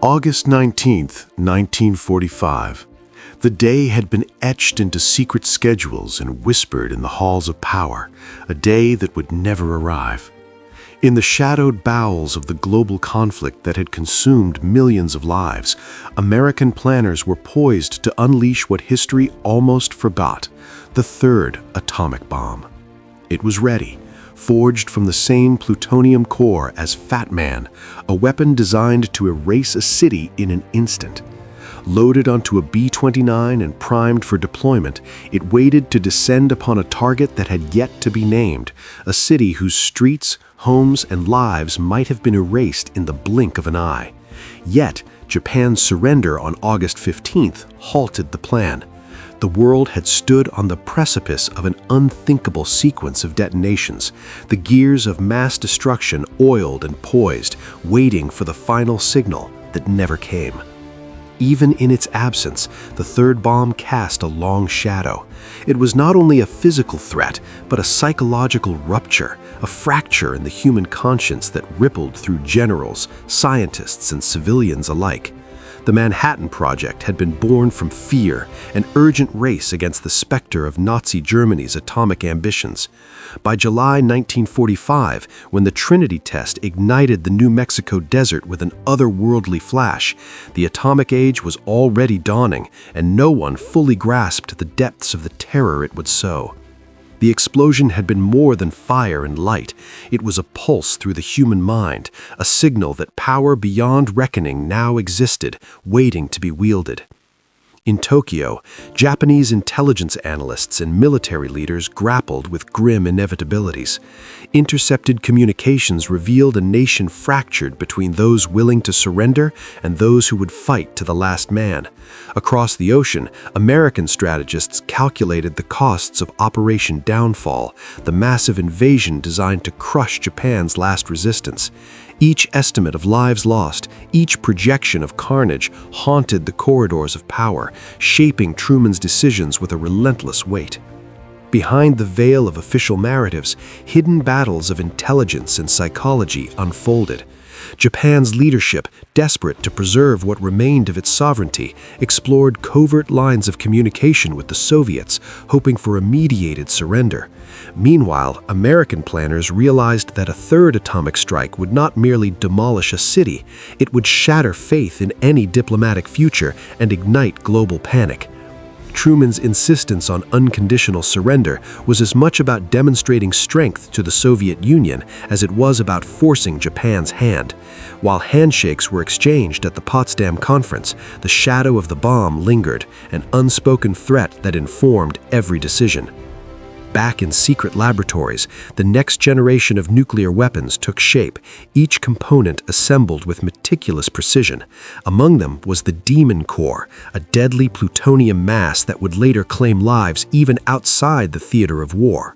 August 19th, 1945. The day had been etched into secret schedules and whispered in the halls of power, a day that would never arrive. In the shadowed bowels of the global conflict that had consumed millions of lives, American planners were poised to unleash what history almost forgot, the third atomic bomb. It was ready, forged from the same plutonium core as Fat Man, a weapon designed to erase a city in an instant. Loaded onto a B-29 and primed for deployment, it waited to descend upon a target that had yet to be named, a city whose streets, homes, and lives might have been erased in the blink of an eye. Yet, Japan's surrender on August 15th halted the plan. The world had stood on the precipice of an unthinkable sequence of detonations, the gears of mass destruction oiled and poised, waiting for the final signal that never came. Even in its absence, the third bomb cast a long shadow. It was not only a physical threat, but a psychological rupture, a fracture in the human conscience that rippled through generals, scientists, and civilians alike. The Manhattan Project had been born from fear, an urgent race against the specter of Nazi Germany's atomic ambitions. By July 1945, when the Trinity test ignited the New Mexico desert with an otherworldly flash, the atomic age was already dawning, and no one fully grasped the depths of the terror it would sow. The explosion had been more than fire and light. It was a pulse through the human mind, a signal that power beyond reckoning now existed, waiting to be wielded. In Tokyo, Japanese intelligence analysts and military leaders grappled with grim inevitabilities. Intercepted communications revealed a nation fractured between those willing to surrender and those who would fight to the last man. Across the ocean, American strategists calculated the costs of Operation Downfall, the massive invasion designed to crush Japan's last resistance. Each estimate of lives lost, each projection of carnage haunted the corridors of power, shaping Truman's decisions with a relentless weight. Behind the veil of official narratives, hidden battles of intelligence and psychology unfolded. Japan's leadership, desperate to preserve what remained of its sovereignty, explored covert lines of communication with the Soviets, hoping for a mediated surrender. Meanwhile, American planners realized that a third atomic strike would not merely demolish a city, it would shatter faith in any diplomatic future and ignite global panic. Truman's insistence on unconditional surrender was as much about demonstrating strength to the Soviet Union as it was about forcing Japan's hand. While handshakes were exchanged at the Potsdam Conference, the shadow of the bomb lingered, an unspoken threat that informed every decision. Back in secret laboratories, the next generation of nuclear weapons took shape, each component assembled with meticulous precision. Among them was the Demon Core, a deadly plutonium mass that would later claim lives even outside the theater of war.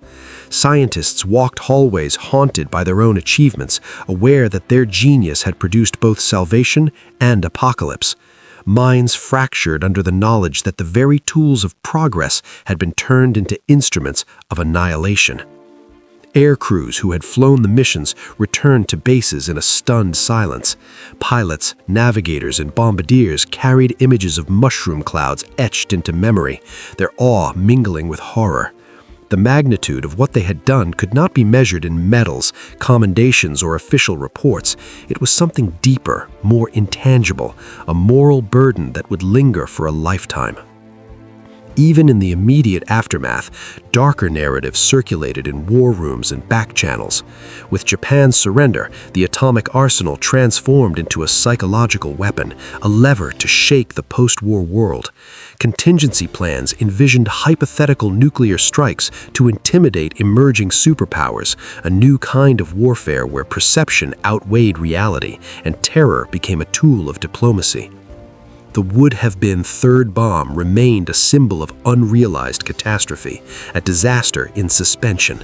Scientists walked hallways haunted by their own achievements, aware that their genius had produced both salvation and apocalypse. Minds fractured under the knowledge that the very tools of progress had been turned into instruments of annihilation. Air crews who had flown the missions returned to bases in a stunned silence. Pilots, navigators, and bombardiers carried images of mushroom clouds etched into memory, their awe mingling with horror. The magnitude of what they had done could not be measured in medals, commendations, or official reports. It was something deeper, more intangible, a moral burden that would linger for a lifetime. Even in the immediate aftermath, darker narratives circulated in war rooms and back channels. With Japan's surrender, the atomic arsenal transformed into a psychological weapon, a lever to shake the post-war world. Contingency plans envisioned hypothetical nuclear strikes to intimidate emerging superpowers, a new kind of warfare where perception outweighed reality and terror became a tool of diplomacy. The would-have-been third bomb remained a symbol of unrealized catastrophe, a disaster in suspension.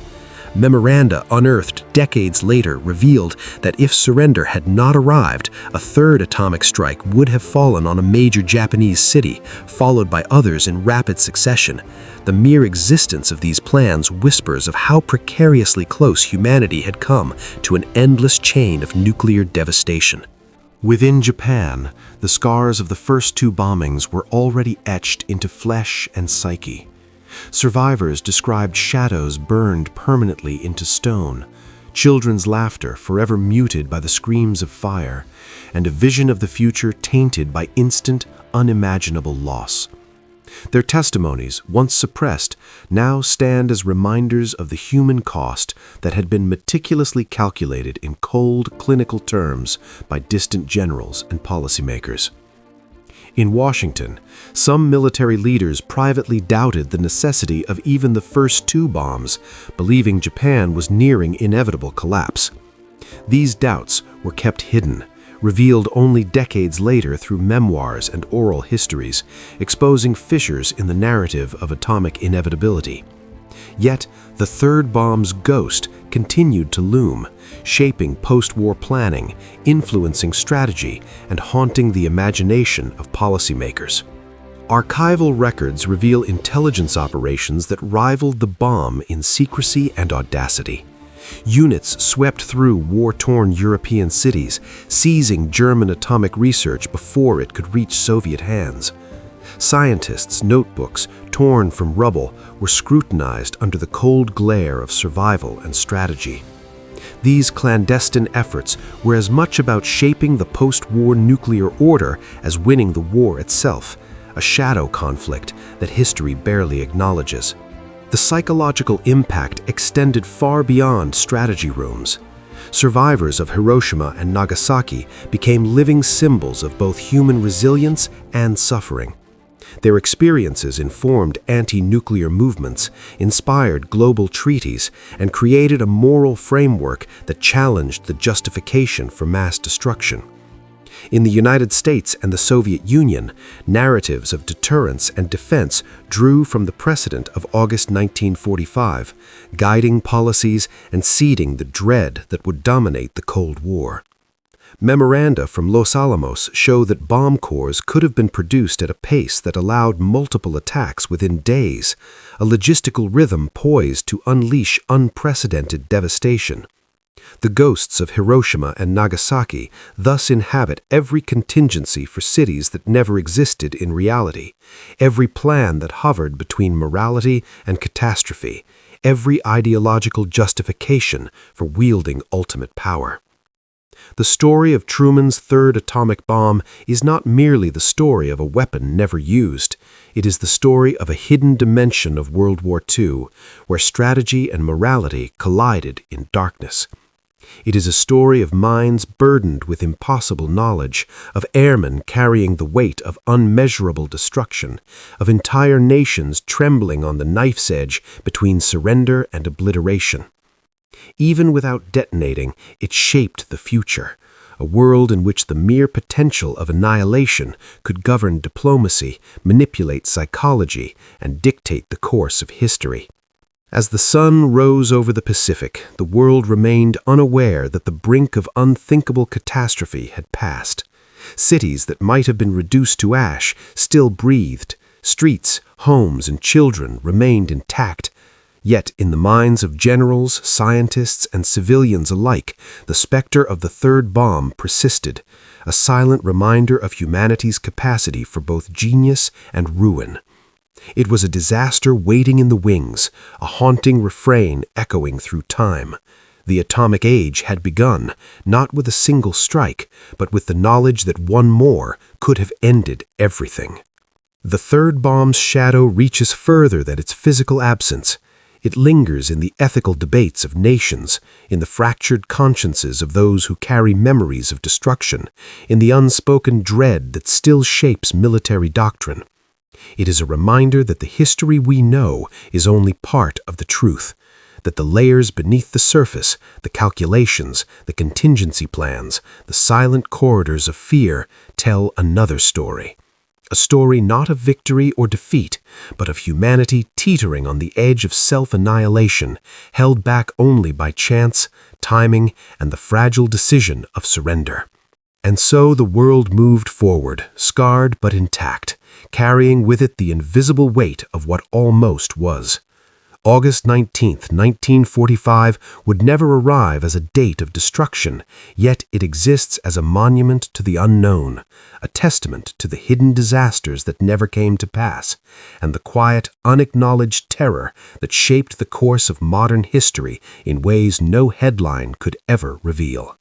Memoranda unearthed decades later revealed that if surrender had not arrived, a third atomic strike would have fallen on a major Japanese city, followed by others in rapid succession. The mere existence of these plans whispers of how precariously close humanity had come to an endless chain of nuclear devastation. Within Japan, the scars of the first two bombings were already etched into flesh and psyche. Survivors described shadows burned permanently into stone, children's laughter forever muted by the screams of fire, and a vision of the future tainted by instant, unimaginable loss. Their testimonies, once suppressed, now stand as reminders of the human cost that had been meticulously calculated in cold, clinical terms by distant generals and policymakers. In Washington, some military leaders privately doubted the necessity of even the first two bombs, believing Japan was nearing inevitable collapse. These doubts were kept hidden, revealed only decades later through memoirs and oral histories, exposing fissures in the narrative of atomic inevitability. Yet, the third bomb's ghost continued to loom, shaping post-war planning, influencing strategy, and haunting the imagination of policymakers. Archival records reveal intelligence operations that rivaled the bomb in secrecy and audacity. Units swept through war-torn European cities, seizing German atomic research before it could reach Soviet hands. Scientists' notebooks, torn from rubble, were scrutinized under the cold glare of survival and strategy. These clandestine efforts were as much about shaping the post-war nuclear order as winning the war itself, a shadow conflict that history barely acknowledges. The psychological impact extended far beyond strategy rooms. Survivors of Hiroshima and Nagasaki became living symbols of both human resilience and suffering. Their experiences informed anti-nuclear movements, inspired global treaties, and created a moral framework that challenged the justification for mass destruction. In the United States and the Soviet Union, narratives of deterrence and defense drew from the precedent of August 1945, guiding policies and seeding the dread that would dominate the Cold War. Memoranda from Los Alamos show that bomb cores could have been produced at a pace that allowed multiple attacks within days, a logistical rhythm poised to unleash unprecedented devastation. The ghosts of Hiroshima and Nagasaki thus inhabit every contingency for cities that never existed in reality, every plan that hovered between morality and catastrophe, every ideological justification for wielding ultimate power. The story of Truman's third atomic bomb is not merely the story of a weapon never used. It is the story of a hidden dimension of World War II, where strategy and morality collided in darkness. It is a story of minds burdened with impossible knowledge, of airmen carrying the weight of unmeasurable destruction, of entire nations trembling on the knife's edge between surrender and obliteration. Even without detonating, it shaped the future, a world in which the mere potential of annihilation could govern diplomacy, manipulate psychology, and dictate the course of history. As the sun rose over the Pacific, the world remained unaware that the brink of unthinkable catastrophe had passed. Cities that might have been reduced to ash still breathed. Streets, homes, and children remained intact. Yet in the minds of generals, scientists, and civilians alike, the specter of the third bomb persisted, a silent reminder of humanity's capacity for both genius and ruin. It was a disaster waiting in the wings, a haunting refrain echoing through time. The atomic age had begun, not with a single strike, but with the knowledge that one more could have ended everything. The third bomb's shadow reaches further than its physical absence. It lingers in the ethical debates of nations, in the fractured consciences of those who carry memories of destruction, in the unspoken dread that still shapes military doctrine. It is a reminder that the history we know is only part of the truth, that the layers beneath the surface, the calculations, the contingency plans, the silent corridors of fear tell another story. A story not of victory or defeat, but of humanity teetering on the edge of self-annihilation, held back only by chance, timing, and the fragile decision of surrender. And so the world moved forward, scarred but intact, carrying with it the invisible weight of what almost was. August 19th, 1945 would never arrive as a date of destruction, yet it exists as a monument to the unknown, a testament to the hidden disasters that never came to pass, and the quiet, unacknowledged terror that shaped the course of modern history in ways no headline could ever reveal.